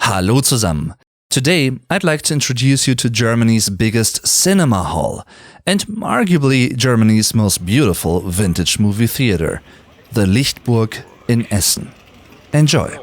Hallo zusammen! Today, I'd like to introduce you to Germany's biggest cinema hall and arguably Germany's most beautiful vintage movie theater, the Lichtburg in Essen. Enjoy!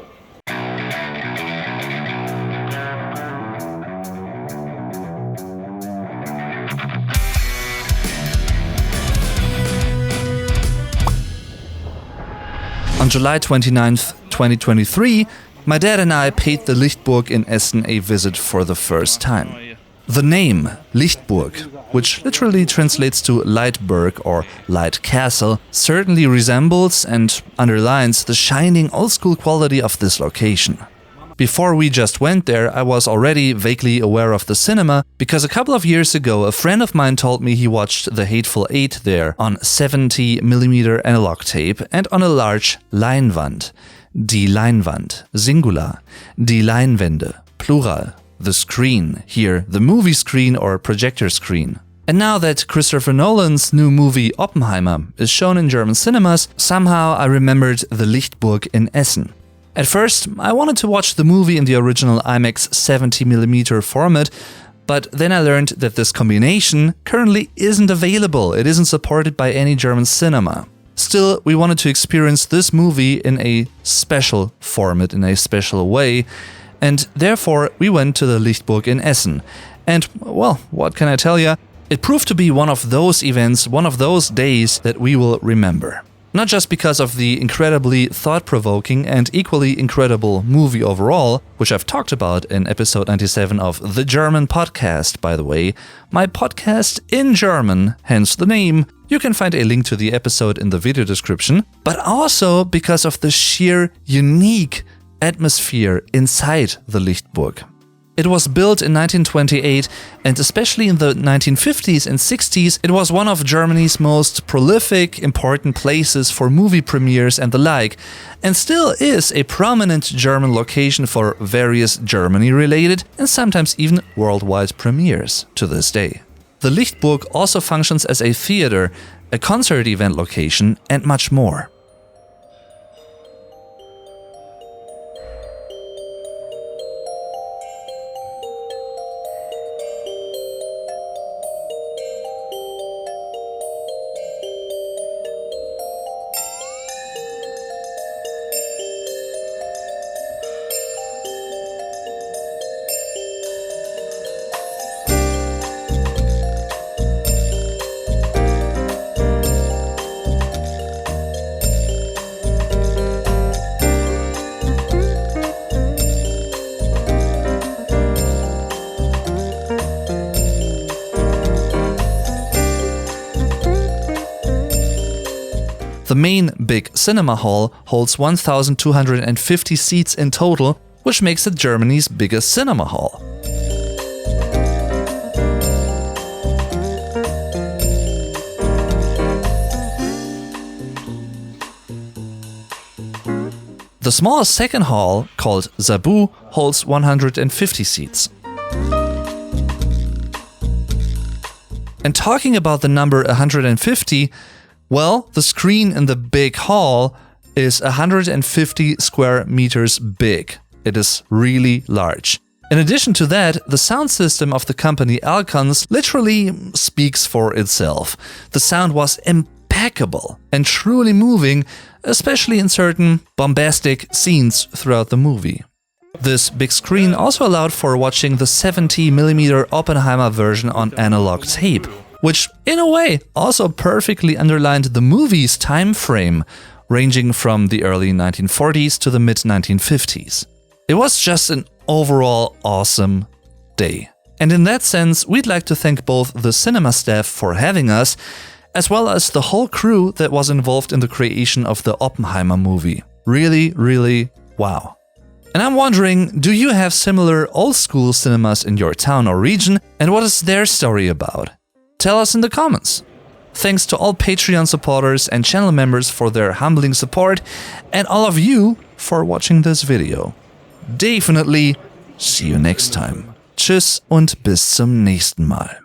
On July 29th, 2023, my dad and I paid the Lichtburg in Essen a visit for the first time. The name, Lichtburg, which literally translates to Lightburg or Light Castle, certainly resembles and underlines the shining old-school quality of this location. Before we just went there, I was already vaguely aware of the cinema because a couple of years ago a friend of mine told me he watched The Hateful Eight there on 70mm analog tape and on a large Leinwand. Die Leinwand, Singular, die Leinwände, Plural, the screen, here the movie screen or projector screen. And now that Christopher Nolan's new movie Oppenheimer is shown in German cinemas, somehow I remembered the Lichtburg in Essen. At first, I wanted to watch the movie in the original IMAX 70mm format, but then I learned that this combination currently isn't available. It isn't supported by any German cinema. Still, we wanted to experience this movie in a special format, in a special way, and therefore we went to the Lichtburg in Essen. And, well, what can I tell you? It proved to be one of those events, one of those days that we will remember. Not just because of the incredibly thought-provoking and equally incredible movie overall, which I've talked about in episode 97 of The German Podcast, by the way, my podcast in German, hence the name. You can find a link to the episode in the video description, but also because of the sheer unique atmosphere inside the Lichtburg. It was built in 1928, and especially in the 1950s and 60s, it was one of Germany's most prolific, important places for movie premieres and the like, and still is a prominent German location for various Germany-related and sometimes even worldwide premieres to this day. The Lichtburg also functions as a theater, a concert event location, and much more. The main big cinema hall holds 1,250 seats in total, which makes it Germany's biggest cinema hall. The smallest second hall, called Sabu, holds 150 seats. And talking about the number 150, well, the screen in the big hall is 150 square meters big. It is really large. In addition to that, the sound system of the company Alcons literally speaks for itself. The sound was impeccable and truly moving, especially in certain bombastic scenes throughout the movie. This big screen also allowed for watching the 70mm Oppenheimer version on analog tape, which, in a way, also perfectly underlined the movie's time frame, ranging from the early 1940s to the mid-1950s. It was just an overall awesome day. And in that sense, we'd like to thank both the cinema staff for having us, as well as the whole crew that was involved in the creation of the Oppenheimer movie. Really, really wow. And I'm wondering, do you have similar old-school cinemas in your town or region, and what is their story about? Tell us in the comments. Thanks to all Patreon supporters and channel members for their humbling support, and all of you for watching this video. Definitely see you next time. Tschüss und bis zum nächsten Mal.